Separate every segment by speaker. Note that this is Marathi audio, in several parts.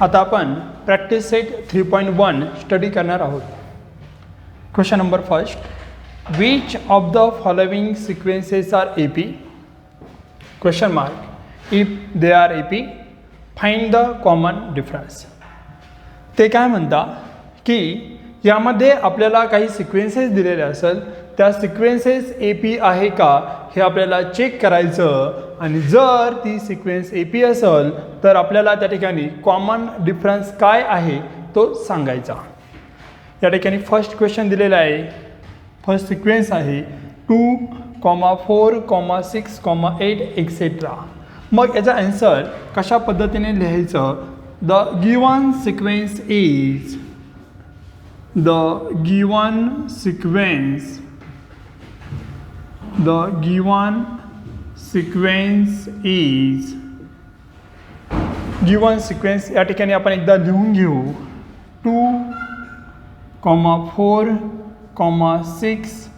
Speaker 1: आता आपण प्रॅक्टिस सेट 3.1 स्टडी करणार आहोत. Question number first, which of the following sequences are AP? Question mark. If they are AP, find the common difference. ते काय म्हणता की यामध्ये आपल्याला काही सिक्वेन्सेस दिलेले असेल, त्या सिक्वेन्सेस AP आहे का हे आपल्याला चेक करायचं, आणि जर ती सिक्वेन्स AP असेल तर आपल्याला त्या ठिकाणी कॉमन डिफरन्स काय आहे तो सांगायचा. या ठिकाणी फर्स्ट क्वेश्चन दिलेला आहे. फर्स्ट सिक्वेन्स आहे 2, 4, 6, 8 एक्सेट्रा. मग याचा आन्सर कशा पद्धतीने लिहायचं? The given sequence is given sequence या ठिकाणी आपण एकदा लिहून घेऊ. 2, 4, 6,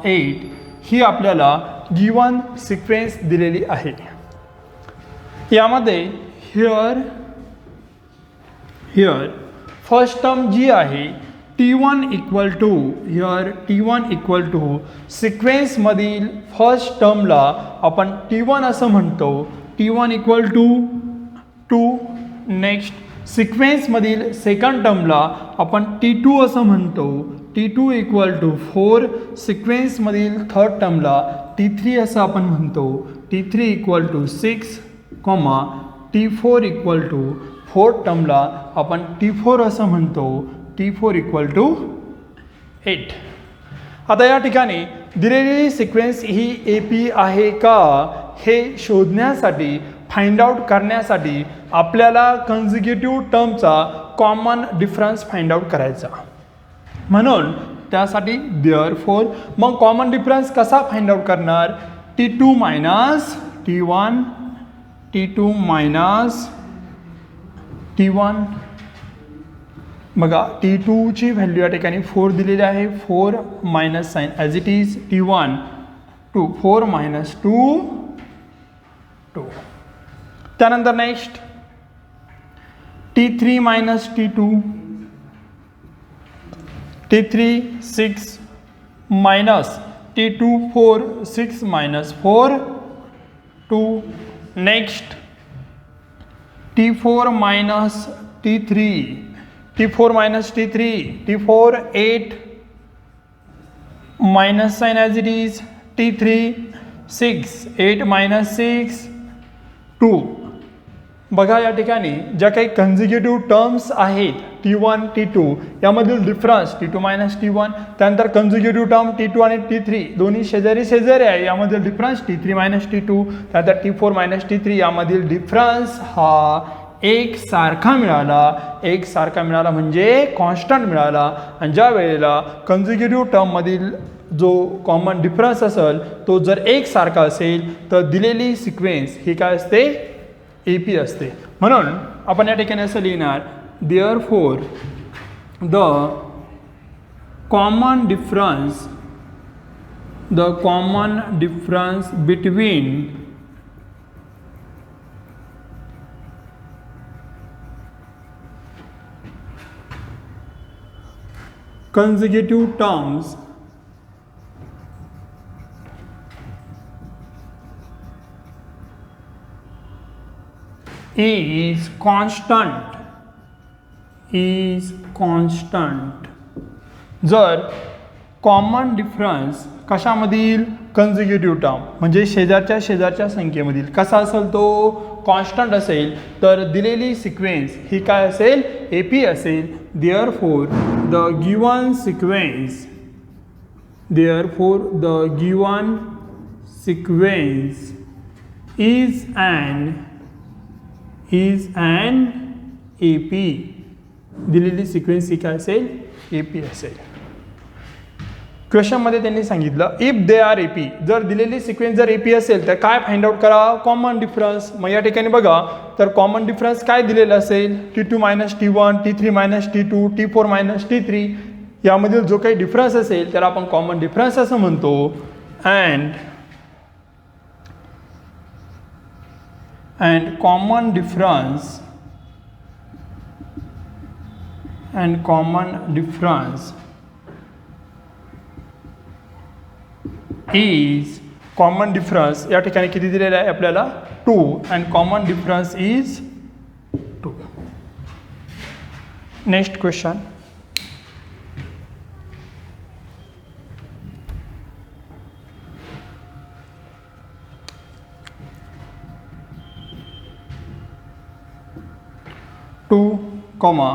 Speaker 1: 8 ही आपल्याला गिवन सिक्वेन्स दिलेली आहे. यामध्ये हिअर फर्स्ट टर्म जी आहे T1 इक्वल टू सिक्वेन्समधील फर्स्ट टर्मला आपण T1 असं म्हणतो. T1 equal to 2. नेक्स्ट सिक्वेन्समधील सेकंड टर्मला आपण T2 असं म्हणतो. T2 equal to 4. सिक्वेन्समधील थर्ड टर्मला T3 असं आपण म्हणतो. T3 equal to 6, T4 equal to fourth टर्मला आपण T4 असं म्हणतो. T4 equal to 8. आता या ठिकाणी दिलेली सिक्वेन्स ही AP आहे का हे शोधण्यासाठी, फाइंड आउट करण्यासाठी आपल्याला कन्झिक्युटिव्ह टर्मचा कॉमन डिफरन्स फाइंड आउट करायचा. म्हणून त्यासाठी देअरफॉर मग कॉमन डिफरन्स कसा फाइंड आउट करणार? T2 minus T1, T2 minus T1. बघा T2 ची व्हॅल्यू या ठिकाणी 4 दिलेली आहे. 4 minus sign as it is. T1 2, 4 minus 2, 2. त्यानंतर next T3 minus T2, T3 6 minus T2 4, 6 minus 4, 2. Next T4 minus T3, T4 minus T3, T4 8 minus sign as it is. T3 6, 8 minus 6, 2. बघा या ठिकाणी ज्या काही कन्झिक्युटिव्ह टर्म्स आहेत T1, T2 यामधील डिफरन्स T2 मायनस T1. त्यानंतर कन्झिक्युटिव्ह टर्म T2 आणि T3 दोन्ही शेजारी आहे, यामधील डिफरन्स T3 मायनस T2. त्यानंतर T4 मायनस T3 यामधील डिफरन्स हा एकसारखा मिळाला म्हणजे कॉन्स्टंट मिळाला. आणि ज्या वेळेला कन्झिक्युटिव्ह टर्ममधील जो कॉमन डिफरन्स असेल तो जर एकसारखा असेल तर दिलेली सिक्वेन्स ही काय असते? AP असते. म्हणून आपण या ठिकाणी असं लिहिणार, therefore the common difference between consecutive terms is constant. जर कॉमन डिफरन्स कशामधील? कन्झिक्युटिव्ह टर्म म्हणजे शेजारच्या संख्येमधील कसा असेल तो? कॉन्स्टंट असेल तर दिलेली सिक्वेन्स ही काय असेल? AP असेल. Therefore the given sequence is an AP. दिलेली सिक्वेन्स ही काय असेल? AP असेल. क्वेश्चनमध्ये त्यांनी सांगितलं इफ दे आर AP, जर दिलेली सिक्वेन्स जर AP असेल तर काय फाइंड आउट करा? Common difference. मग या ठिकाणी बघा तर कॉमन डिफरन्स काय दिलेला असेल? T2 minus T1, T3 minus T2, T4 minus T3 यामधील जो काही डिफरन्स असेल त्याला आपण कॉमन डिफरन्स असं म्हणतो. and common difference and common difference is common difference या ठिकाणी किती दिलेला आहे आपल्याला 2 and common difference is 2. Next question. Two comma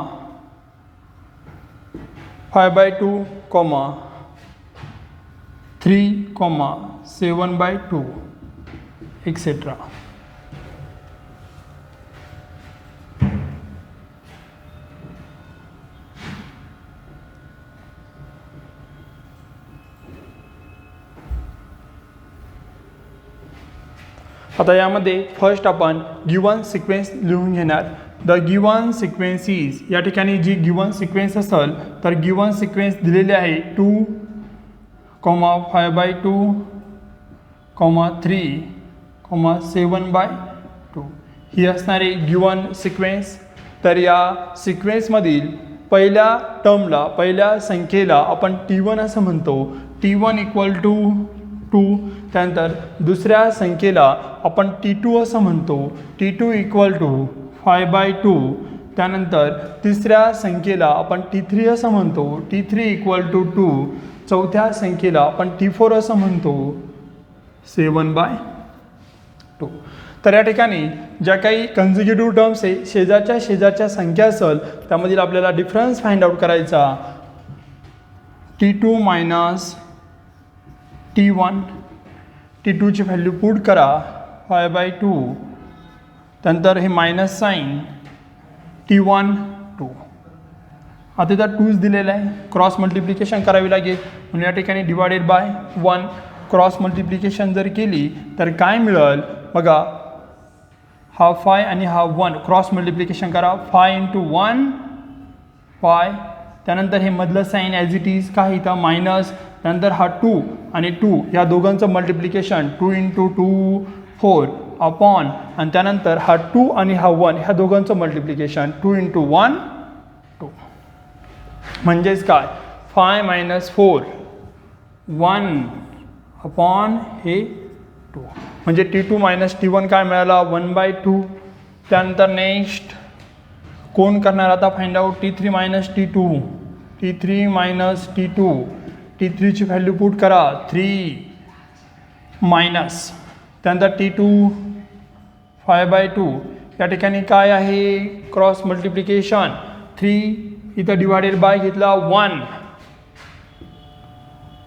Speaker 1: 5/2 comma 3 comma 7/2 etc. आता यामध्ये फर्स्ट आपण गिवन सिक्वेन्स लिहून घेणार. द गिवन सिक्वेन्स इज या ठिकाणी जी गिवन सिक्वेन्स असेल तर गिवन सिक्वेन्स दिलेली आहे 2 5/2 3 7/2 ही असणारी गिवन सिक्वेन्स. तर या सिक्वेन्समधील पहिल्या टर्मला पहिल्या संख्येला आपण T1 असं म्हणतो. T1 = 2. त्यानंतर दुसऱ्या संख्येला आपण T2 असं म्हणतो. T2 = 5/2. त्यानंतर तिसऱ्या संख्येला आपण T3 असं म्हणतो. T3 = 2. चौथ्या संख्येला आपण T4 असं म्हणतो. 7/2. तर या ठिकाणी ज्या काही कन्झिक्युटिव्ह टर्म्स आहे शेजारच्या संख्या असेल त्यामधील आपल्याला डिफरन्स फाइंड आउट करायचा. T2 - T1 T2ची व्हॅल्यू पुट करा 5/2. त्यानंतर हे मायनस साईन T1 2. आता इथं 2 दिलेला आहे. क्रॉस मल्टिप्लिकेशन करावी लागेल म्हणून या ठिकाणी डिवायडेड बाय 1. क्रॉस मल्टिप्लिकेशन जर केली तर काय मिळेल बघा. हा 5 आणि हा 1 क्रॉस मल्टिप्लिकेशन करा. 5 × 1 5. त्यानंतर हे मधलं साईन ॲज इट इज काय इथं मायनस. त्यानंतर हा 2 आणि 2 या दोघांचं मल्टिप्लिकेशन 2 × 2 4 अपॉन आणि त्यानंतर हा 2 आणि हा 1 ह्या दोघांचं मल्टिप्लिकेशन 2 × 1 2. म्हणजेच काय 5 - 4 1 अपॉन हे 2 म्हणजे T2 - T1 काय मिळाला 1/2. त्यानंतर नेक्स्ट कोण करणार आता find out T3 - T2. T3 - T2 T3ची व्हॅल्यू पुट करा 3 मायनस. त्यानंतर T2 5/2 या ठिकाणी काय आहे क्रॉस मल्टिप्लिकेशन 3 इथं डिवायडेड बाय घेतला 1.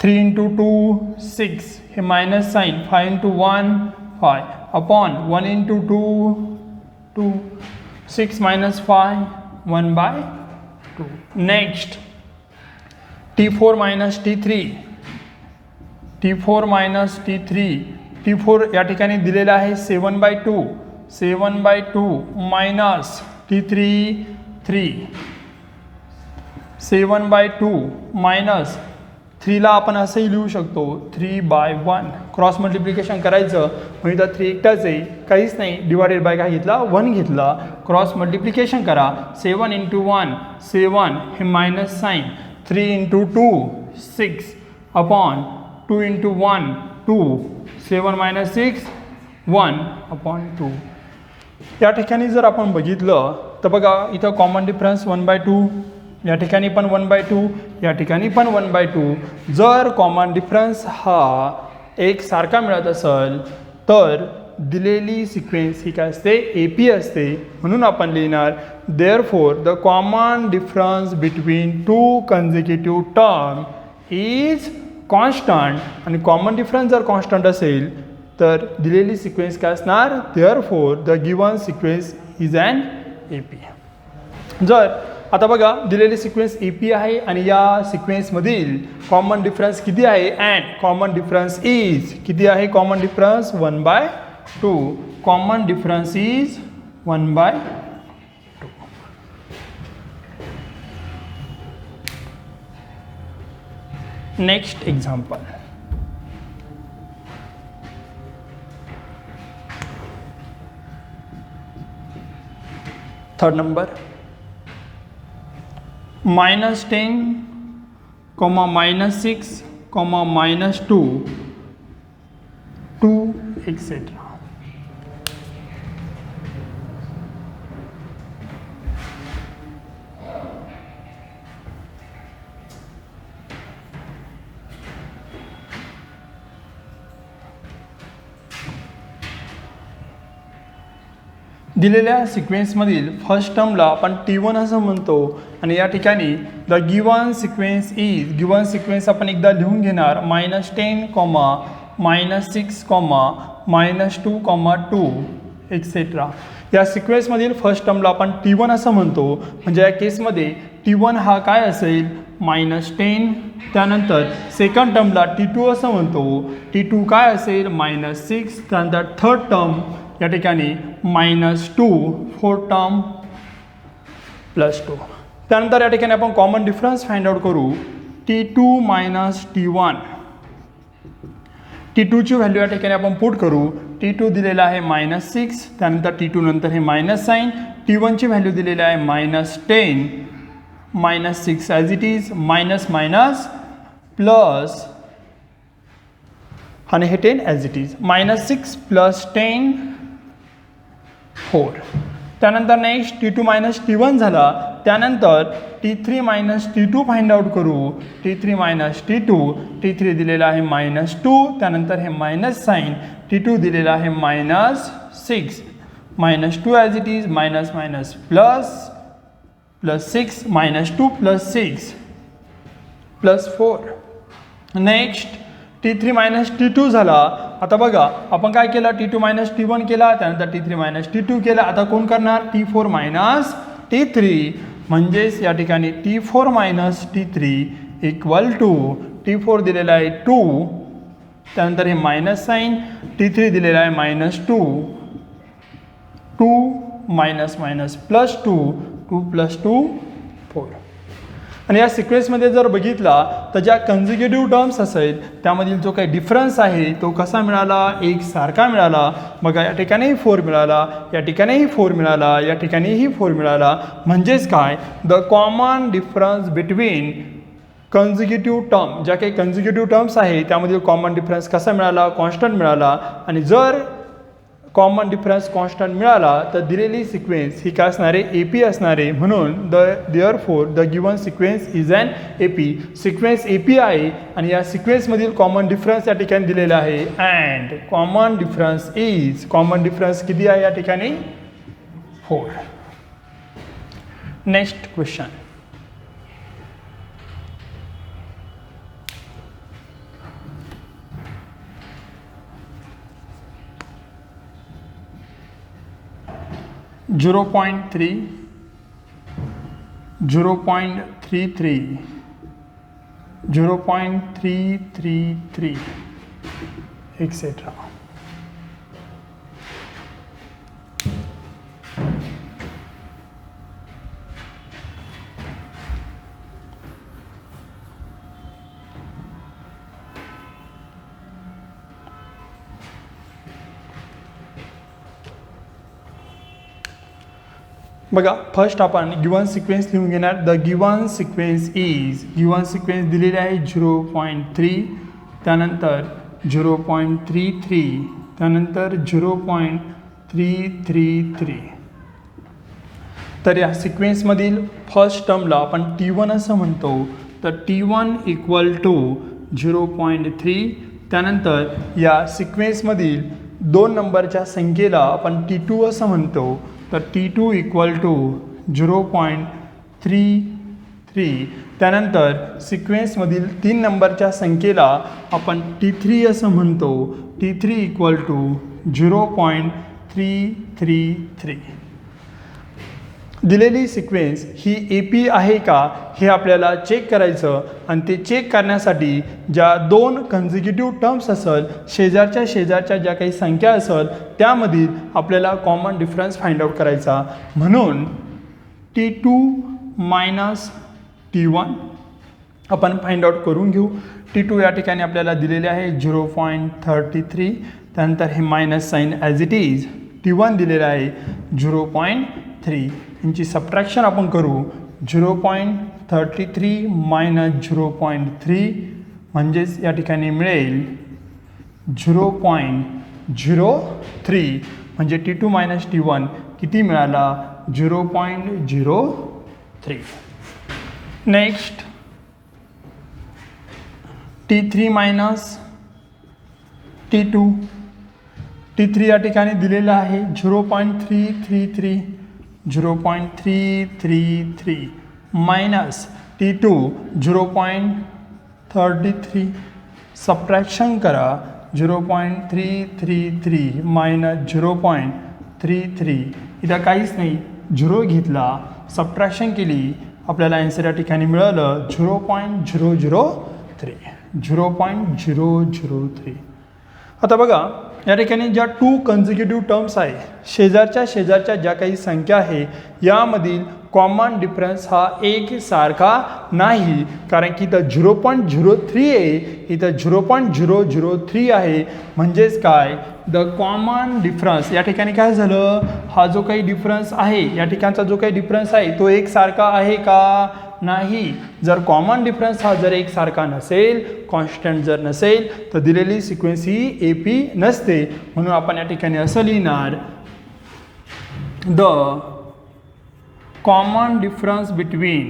Speaker 1: 3 × 2 6 हे minus sine 5 × 1 5 upon 1 × 2 2 6 - 5 1/2. Next T4 - T3 T4 - T3 T4 या ठिकाणी दिलेला आहे 7/2 7/2 मायनस T3 3 7/2 मायनस 3ला आपण असंही लिहू शकतो 3/1. क्रॉस मल्टिप्लिकेशन करायचं म्हणजे तर 3 एकटाच आहे काहीच नाही. डिवायडेड बाय काय घेतला 1 घेतला. क्रॉस मल्टिप्लिकेशन करा 7 × 1 7 हे मायनस साईन 3 × 2 6 अपॉन 2 × 1 2 7 - 6 1/2. या ठिकाणी जर आपण बघितलं तर बघा इथं कॉमन डिफरन्स 1/2. या ठिकाणी पण 1/2 या ठिकाणी पण 1/2. जर कॉमन डिफरन्स हा एक सारखा मिळत असेल तर दिलेली सिक्वेन्स ही काय असते AP असते. म्हणून आपण लिहिणार therefore the common difference between 2 consecutive term is constant. आणि कॉमन डिफरन्स जर कॉन्स्टंट असेल तर दिलेली सिक्वेन्स काय असणार therefore the given sequence is an AP. जर आता बघा दिलेली सिक्वेन्स AP आहे आणि या सिक्वेन्समधील कॉमन डिफरन्स किती आहे अँड कॉमन डिफरन्स इज किती आहे common difference 1/2. Common difference is 1/2. Next example. Third number -10, -6, -2, 2 etc. दिलेल्या सिक्वेन्समधील फर्स्ट टर्मला आपण T1 असं म्हणतो आणि या ठिकाणी the given sequence is, given sequence आपण एकदा लिहून घेणार -10, -6, -2, 2 एक्सेट्रा. या सिक्वेन्समधील फर्स्ट टर्मला आपण T1 असं म्हणतो. म्हणजे या केसमध्ये T1 हा काय असेल -10. त्यानंतर सेकंड टर्मला T2 असं म्हणतो. T2 काय असेल -6. त्यानंतर थर्ड टर्म या ठिकाणी -2, फोर्थ टर्म +2. त्यानंतर या ठिकाणी आपण कॉमन डिफरन्स फाइंड आउट करू. T2 - T1, T2ची व्हॅल्यू या ठिकाणी आपण पुट करू. T2 दिलेला आहे -6. त्यानंतर T2 नंतर हे मायनस साईन. T1ची व्हॅल्यू दिलेली आहे -10, -6 as it is, minus plus आणि हे 10 ॲज इट इज. -6 + 10 4. त्यानंतर नेक्स्ट T2 - T1 झाला. त्यानंतर T3 - T2 फाइंड आउट करू. T3 - T2, T3 दिलेला आहे -2. त्यानंतर हे मायनस साईन. T2 दिलेला आहे -6, -2 as it is, minus plus 6, -2 + 6 +4. Next T3 - T2 झाला. आता बघा आपण काय केलं, T2 - T1 केला, त्यानंतर T3 - T2 केला. आता कोण करणार T4 - T3. म्हणजेच या ठिकाणी T4 - T3 = T4 दिलेला आहे 2. त्यानंतर हे मायनस साईन. T3 दिलेला आहे -2, 2 +2, 2 + 2 4. आणि या सिक्वेन्समध्ये जर बघितला तर ज्या कन्झिक्युटिव्ह टर्म्स असेल त्यामधील जो काही डिफरन्स आहे तो कसा मिळाला, एक सारखा मिळाला. बघा या ठिकाणीही 4 मिळाला, या ठिकाणीही 4 मिळाला, या ठिकाणीही 4 मिळाला. म्हणजेच काय, the common difference between consecutive term, ज्या काही कन्झिक्युटिव्ह टर्म्स आहे त्यामधील कॉमन डिफरन्स कसा मिळाला, कॉन्स्टंट मिळाला. आणि जर कॉमन डिफरन्स कॉन्स्टंट मिळाला तर दिलेली सिक्वेन्स ही काय असणारे, AP असणारे. म्हणून therefore the given sequence is an AP. Sequence AP आहे आणि या सिक्वेन्समधील कॉमन डिफरन्स या ठिकाणी दिलेला आहे. And common difference is, common difference किती आहे या ठिकाणी 4. Next question. Zero point 3, 0.33, 0.333 etcetera. बघा फर्स्ट आपण गिवन सिक्वेन्स लिहून घेणार. The given sequence is, given sequence दिलेली आहे 0.3, त्यानंतर 0.33, त्यानंतर 0.333. तर या सिक्वेन्समधील फर्स्ट टर्मला आपण T1 असं म्हणतो. तर T1 = 0.3. त्यानंतर या सिक्वेन्समधील 2 नंबरच्या संख्येला आपण T2 असं म्हणतो. तर T2 = 0.33. त्यानंतर सिक्वेन्समधील 3 नंबरच्या संख्येला आपण T3 असं म्हणतो. T3 = 0.333. दिलेली सिक्वेन्स ही AP आहे का हे आपल्याला चेक करायचं. आणि ते चेक करण्यासाठी ज्या 2 कन्झिक्युटिव्ह टर्म्स असेल, शेजारच्या ज्या काही संख्या असेल त्यामधील आपल्याला कॉमन डिफरन्स फाइंड आउट करायचा. म्हणून T2 - T1 आपण फाइंड आउट करून घेऊ. T2 या ठिकाणी आपल्याला दिलेले आहे 0.33. त्यानंतर हे minus sign as it is. T1 दिलेलं आहे 0.3. यांची सबट्रॅक्शन आपण करू. 0.33 33 मायनस 0.3 म्हणजेच या ठिकाणी मिळेल 0.03 म्हणजे T2 मायनस T1 किती मिळाला 0.03. Next T3 minus T2 T3 या ठिकाणी दिलेला आहे 0.333 मायनस T2 0.33 सबट्रॅक्शन करा 0.333 मायनस 0.33 इथं काहीच नाही 0 घेतला सबट्रॅक्शन केली आपल्याला आन्सर या ठिकाणी मिळालं 0.003. आता बघा या ठिकाणी ज्या 2 कन्झिक्युटिव्ह टर्म्स आहे शेजारच्या ज्या काही संख्या आहे यामधील कॉमन डिफरन्स हा एक सारखा नाही कारण की इथं 0.03 आहे इथं 0.003 आहे म्हणजेच काय द कॉमन डिफरन्स या ठिकाणी काय झालं हा जो काही डिफरन्स आहे या ठिकाणचा जो काही डिफरन्स आहे तो एक सारखा आहे का नाही. जर कॉमन डिफरन्स हा जर एक सारखा नसेल कॉन्स्टंट जर नसेल तर दिलेली सिक्वेन्स ही AP नसते म्हणून आपण या ठिकाणी असं लिहिणार the common difference between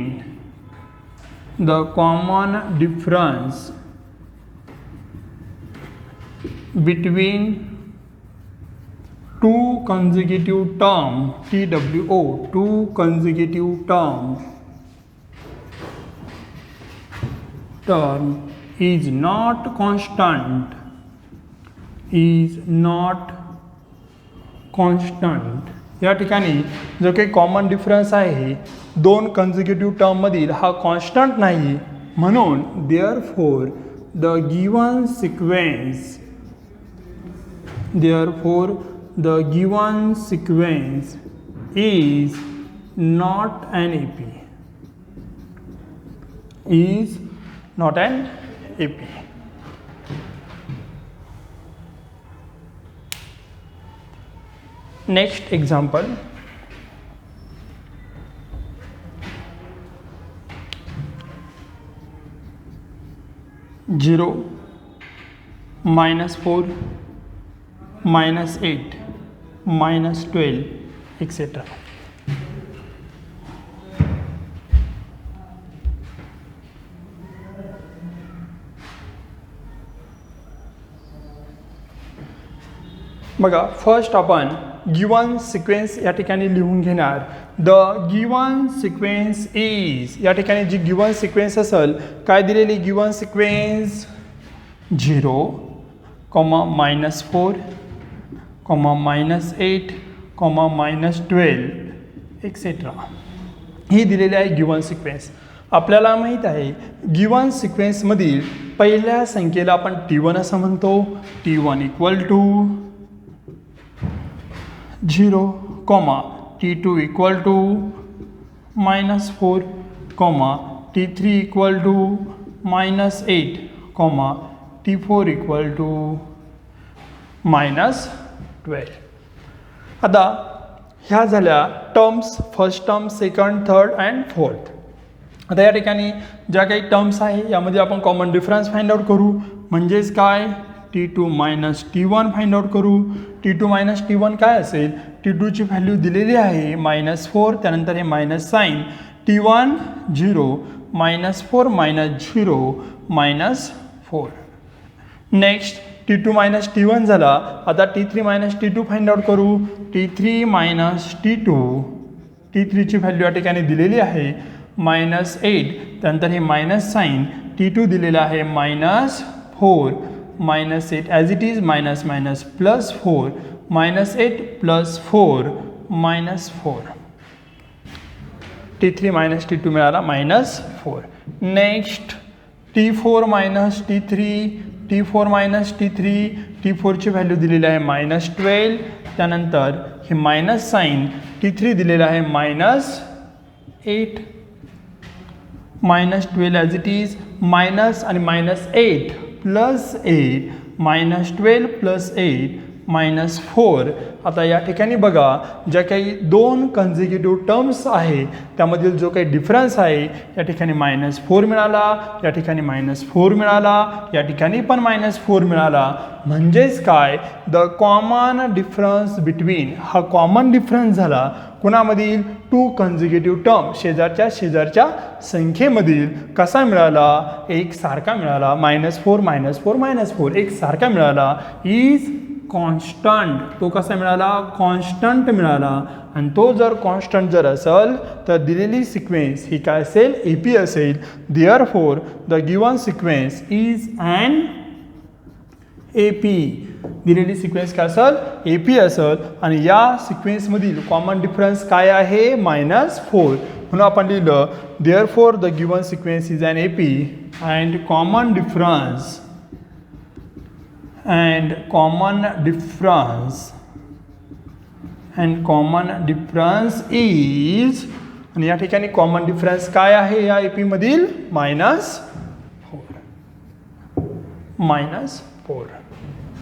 Speaker 1: two consecutive term TWO two consecutive term is not constant या ठिकाणी जो काही कॉमन डिफरन्स आहे 2 कन्झिक्युटिव्ह टर्ममधील हा कॉन्स्टंट नाही म्हणून therefore the given sequence is not an AP. Next example, -0, -4, -8, -12, etc. बघा फर्स्ट आपण गिवन सिक्वेन्स या ठिकाणी लिहून घेणार द गिवन सिक्वेन्स इज या ठिकाणी जी गिवन सिक्वेन्स असेल काय दिलेली गिवन सिक्वेन्स 0, -4, -8, -12 एक्सेट्रा ही दिलेली आहे गिवन सिक्वेन्स. आपल्याला माहीत आहे गिवन सिक्वेन्समधील पहिल्या संख्येला आपण T1 असं म्हणतो T1 = 0, T2 = -4, T3 = -8, T4 = -12. आता ह्या झाल्या terms first term second third and fourth. आता या ठिकाणी ज्या काही टर्म्स आहे यामध्ये आपण कॉमन डिफरन्स फाइंड आउट करू म्हणजेच काय T2 minus T1 find out करू. T2 मायनस T1 काय असेल T2ची व्हॅल्यू दिलेली आहे -4 त्यानंतर हे minus sine T1 0 -4 -0 -4. Next T2 minus T1 झाला. आता T3 minus T2 find out करू. T3 मायनस T2 T3ची व्हॅल्यू या ठिकाणी दिलेली आहे -8 त्यानंतर हे मायनस साईन T2 दिलेला आहे -4 -8 as it is minus minus +4 -8 +4 -4 T3 minus T2 मिळाला -4. Next T4 minus T4 minus T4ची व्हॅल्यू दिलेली आहे -12 त्यानंतर हे मायनस साईन T3 दिलेलं आहे -8 -12 ॲज इट इज मायनस आणि -8 +8 -12 +8 -4. आता या ठिकाणी बघा ज्या काही दोन कन्झिक्युटिव्ह टर्म्स आहे त्यामधील जो काही डिफरन्स आहे या ठिकाणी -4 मिळाला, या ठिकाणी -4 मिळाला, या ठिकाणी पण -4 मिळाला. म्हणजेच काय, द कॉमन डिफरन्स बिटवीन, हा कॉमन डिफरन्स झाला कुणामधील, टू कन्झिक्युटिव्ह टर्म, शेजारच्या संख्येमधील कसा मिळाला, एक सारखा मिळाला. -4 -4 -4 एक सारखा मिळाला. इज कॉन्स्टंट, तो कसा मिळाला, कॉन्स्टंट मिळाला. आणि तो जर कॉन्स्टंट जर असेल तर दिलेली सिक्वेन्स ही काय असेल, AP असेल. Therefore the given sequence is an AP. दिलेली सिक्वेन्स काय असेल, AP असेल. आणि या सिक्वेन्समधील कॉमन डिफरन्स काय आहे, -4. म्हणून आपण लिहिलं therefore the given sequence is an AP and common difference is, आणि या ठिकाणी कॉमन डिफरन्स काय आहे या AP मधील, -4.